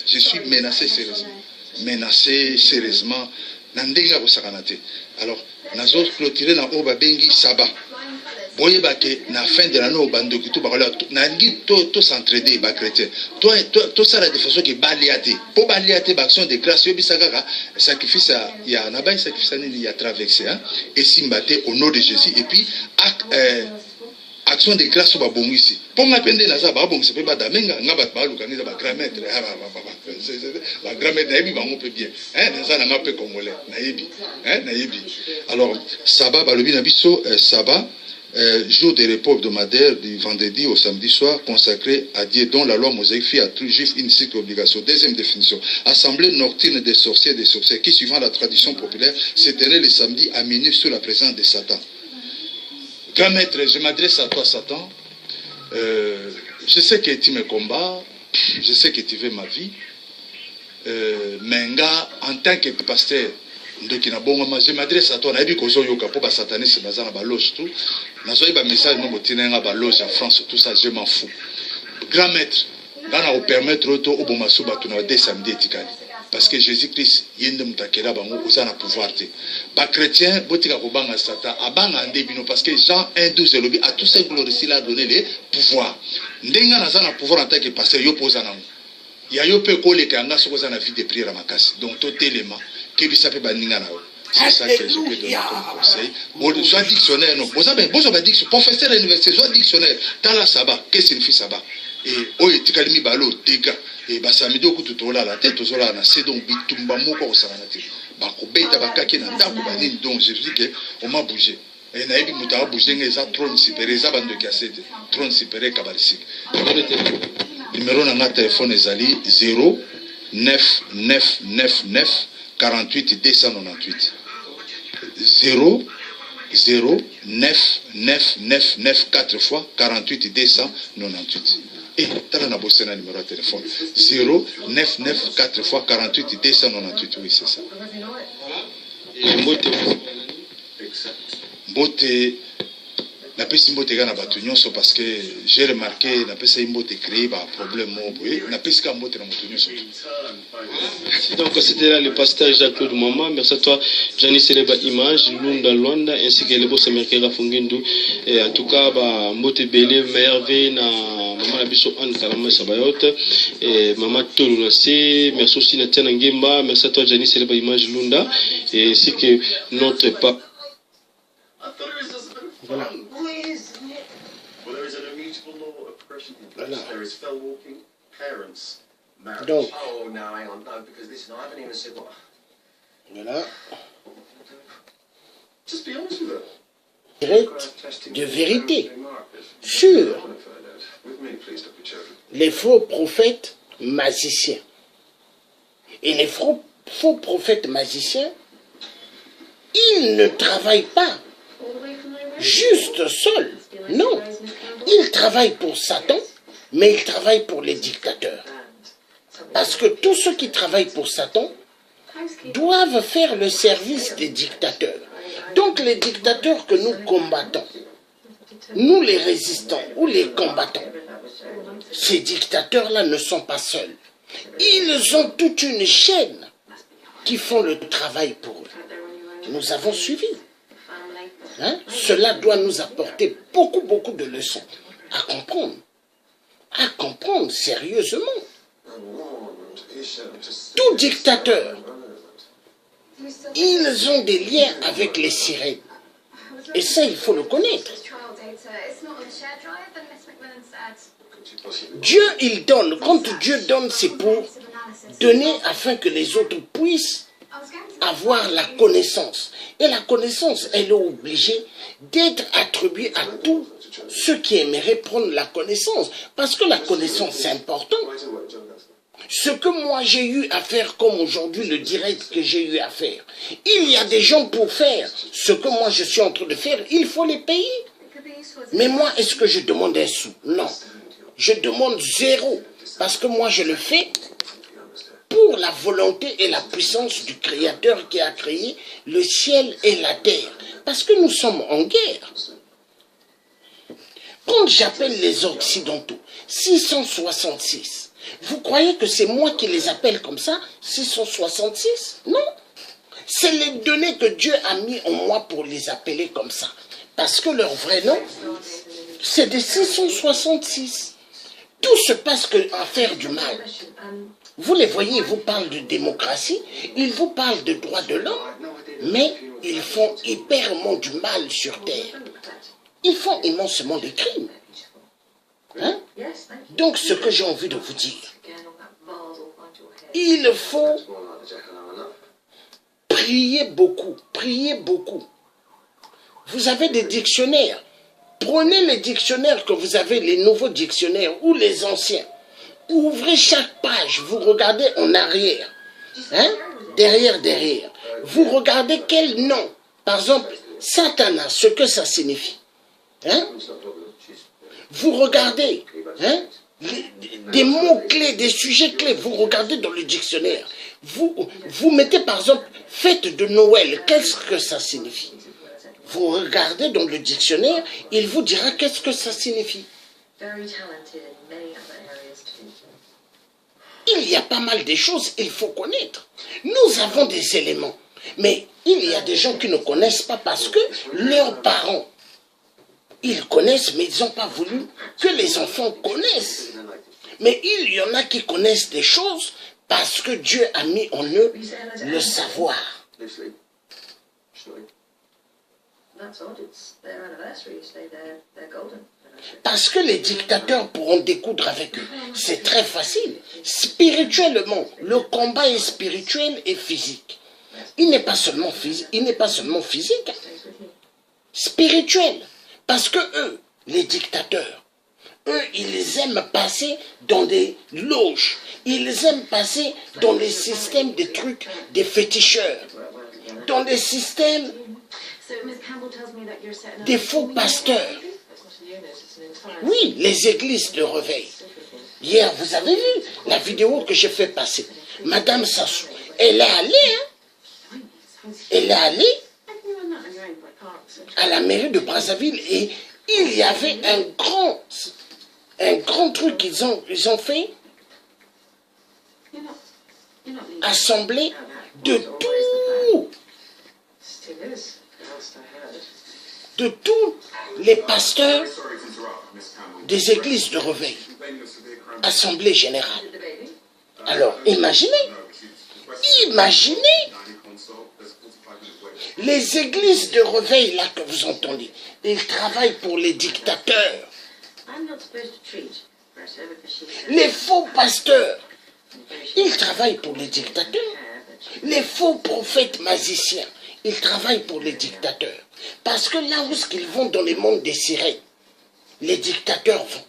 je suis menacé sérieusement. Menacé sérieusement. Nandenga ko sakanate. Alors, nazo clôturer na oba bengi saba. Boye bake na fin de l'année au bando qui tout bakola na ngi to s'entraider ba chrétien. Toi ça la de façon que baliate. Pour baliate ba action de grâce yobisaka sacrifice ya na ba sacrifice ni ya traversé hein et simbate au nom de Jésus et puis action de grâce au babongisi. Pour ma pende na za ba bongisi pe ba damenga ngaba ba luka ngiza ba grand-maître ba grand-maître na yebi ba on peut bien hein na za na ngape congolais na yebi hein na yebi. Alors Saba ba lobi na biso Saba jour de repos hebdomadaire du vendredi au samedi soir consacré à Dieu dont la loi mosaïque fait à tout juif une stricte obligation. Deuxième définition, assemblée nocturne des sorciers et des sorcières qui, suivant la tradition populaire, se tenait le samedi à minuit sous la présence de Satan. Grand maître, je m'adresse à toi Satan. Je sais que tu me combats, je sais que tu veux ma vie, mais en tant que pasteur, je m'adresse à toi, pour sataniste, tout. Message en France, tout ça, je m'en fous. Grand maître, on permettre au samedi parce que Jésus-Christ, il a pouvoir. Les chrétiens, parce que Jean 1,12 à tous ces glorifiés a donné les pouvoirs. N'enga pouvoir en tant que pasteur, il y a un peu de vie de prière à ma casse. Donc, tout élément. C'est ça que je peux donner comme conseil. Soit dictionnaire, non. Vous dictionnaire. Professeur de l'université, soit dictionnaire. Tala Saba, qu'est-ce que signifie Saba? Et oye tikalimi balo teka et basamedi okututola la tête ozola na c'est donc bitumba moko osanganate ba ko beta bakaki na ndako banini donc je dis que on m'a bougé et na yebi muta bougé ngeza trône supérieur za bando kiasete trône supérieur kabalisik numéro na nga téléphone ezali 0 9 9 9 9 48 298 0 0 9 9 9 9 4 fois 48 298 et tu as un numéro de téléphone 0 9 9 4 fois 48 298 oui c'est ça et Mbote na pesi mbote gana batu nyonso parce que j'ai remarqué na pesi mbote créé ba problème mo boye na pesi ka mbote na mutu nyonso. Donc c'était là le pasteur Jacques-Claude Mama. Merci à toi Jani Seleba Image Lunda Luanda ainsi que le boss américain Rafungindu et en tout cas ba mbote belé merveille na maman Abiso Anne Kalama Sabayot et maman Tolu Nassé. Merci aussi Nathan Ngimba. Merci à toi Jani Seleba Image Lunda et ainsi que notre pape. Voilà. Voilà. Donc, voilà. De vérité sur les faux prophètes magiciens. Et les faux prophètes magiciens, ils ne travaillent pas juste seuls. Non. Ils travaillent pour Satan, mais ils travaillent pour les dictateurs. Parce que tous ceux qui travaillent pour Satan doivent faire le service des dictateurs. Donc les dictateurs que nous combattons, nous les résistants ou les combattants, ces dictateurs-là ne sont pas seuls. Ils ont toute une chaîne qui font le travail pour eux. Nous avons suivi. Hein? Cela doit nous apporter beaucoup de leçons à comprendre sérieusement. Tout dictateur, ils ont des liens avec les sirènes. Et ça, il faut le connaître. Dieu, il donne. Quand Dieu donne, c'est pour donner afin que les autres puissent avoir la connaissance. Et la connaissance, elle est obligée d'être attribuée à tous ceux qui aimeraient prendre la connaissance. Parce que la connaissance, c'est important. Ce que moi j'ai eu à faire, comme aujourd'hui le direct que j'ai eu à faire, il y a des gens pour faire ce que moi je suis en train de faire, il faut les payer. Mais moi, est-ce que je demande un sou? Non. Je demande zéro. Parce que moi, je le fais pour la volonté et la puissance du Créateur qui a créé le ciel et la terre. Parce que nous sommes en guerre. Quand j'appelle les Occidentaux, 666, vous croyez que c'est moi qui les appelle comme ça, 666? Non. C'est les données que Dieu a mis en moi pour les appeler comme ça. Parce que leur vrai nom, c'est des 666. Tout se passe qu'à faire du mal. Vous les voyez, ils vous parlent de démocratie, ils vous parlent de droits de l'homme, mais ils font hyperement du mal sur terre. Ils font immensément des crimes. Hein? Donc ce que j'ai envie de vous dire, il faut prier beaucoup, prier beaucoup. Vous avez des dictionnaires. Prenez les dictionnaires que vous avez, les nouveaux dictionnaires ou les anciens. Ouvrez chaque page, vous regardez en arrière. Hein? Derrière. Vous regardez quel nom. Par exemple, Satanas, ce que ça signifie. Hein? Vous regardez des mots-clés, des sujets clés, vous regardez dans le dictionnaire. Vous mettez par exemple fête de Noël, qu'est-ce que ça signifie? Vous regardez dans le dictionnaire, il vous dira qu'est-ce que ça signifie. Il y a pas mal de choses, il faut connaître. Nous avons des éléments, mais il y a des gens qui ne connaissent pas parce que leurs parents, ils connaissent, mais ils n'ont pas voulu que les enfants connaissent. Mais il y en a qui connaissent des choses parce que Dieu a mis en eux le savoir. Parce que les dictateurs pourront découdre avec eux. C'est très facile. Spirituellement, le combat est spirituel et physique. Il n'est pas seulement physique. Spirituel. Parce que eux, les dictateurs, eux, ils aiment passer dans des loges. Ils aiment passer dans les systèmes des trucs, des féticheurs. Dans les systèmes des faux pasteurs. Oui, les églises de réveil. Hier, vous avez vu la vidéo que j'ai fait passer. Madame Sassou, elle est allée, elle est allée à la mairie de Brazzaville et il y avait un grand truc qu'ils ont fait. Assemblée de tous les pasteurs des églises de réveil. Assemblée générale. Alors, imaginez les églises de réveil là que vous entendez, ils travaillent pour les dictateurs. Les faux pasteurs, ils travaillent pour les dictateurs. Les faux prophètes magiciens, ils travaillent pour les dictateurs. Parce que là où ils vont dans les mondes des sirènes, les dictateurs vont.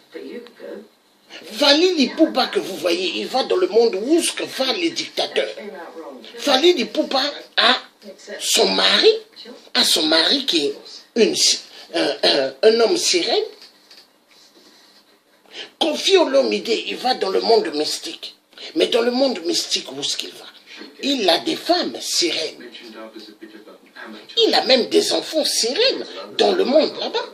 Fali Lipupa que vous voyez, il va dans le monde où vont les dictateurs. Fali Lipupa a son mari qui est un homme sirène. Kofi Olomide, il va dans le monde mystique. Mais dans le monde mystique, où est-ce qu'il va? Il a des femmes sirènes. Il a même des enfants sirènes dans le monde là-bas.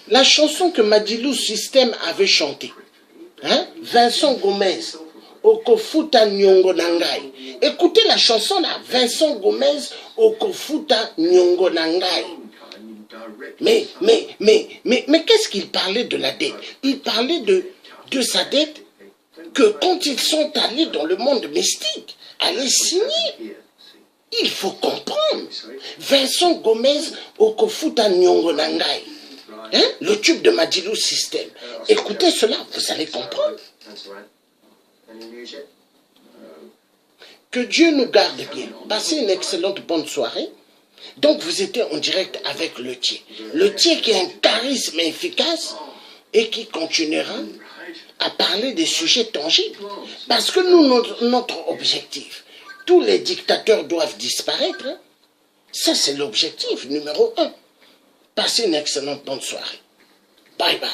La chanson que Madilou System avait chantée, hein? Vincent Gomez, Okofuta Nyongo Nangai. Écoutez la chanson là, Vincent Gomez, Okofuta Nyongo Nangai. Mais qu'est-ce qu'il parlait de la dette? Il parlait de sa dette que quand ils sont allés dans le monde mystique, aller signer. Il faut comprendre. Vincent Gomez, Okofuta Nyongo Nangai. Hein? Le tube de Madilou System. Écoutez cela, vous allez comprendre. Que Dieu nous garde bien. Passez une excellente bonne soirée. Donc vous étiez en direct avec le Thier. Le Thier qui a un charisme efficace et qui continuera à parler des sujets tangibles. Parce que nous, notre objectif, tous les dictateurs doivent disparaître. Hein? Ça, c'est l'objectif numéro 1. Passez une excellente bonne soirée. Bye bye.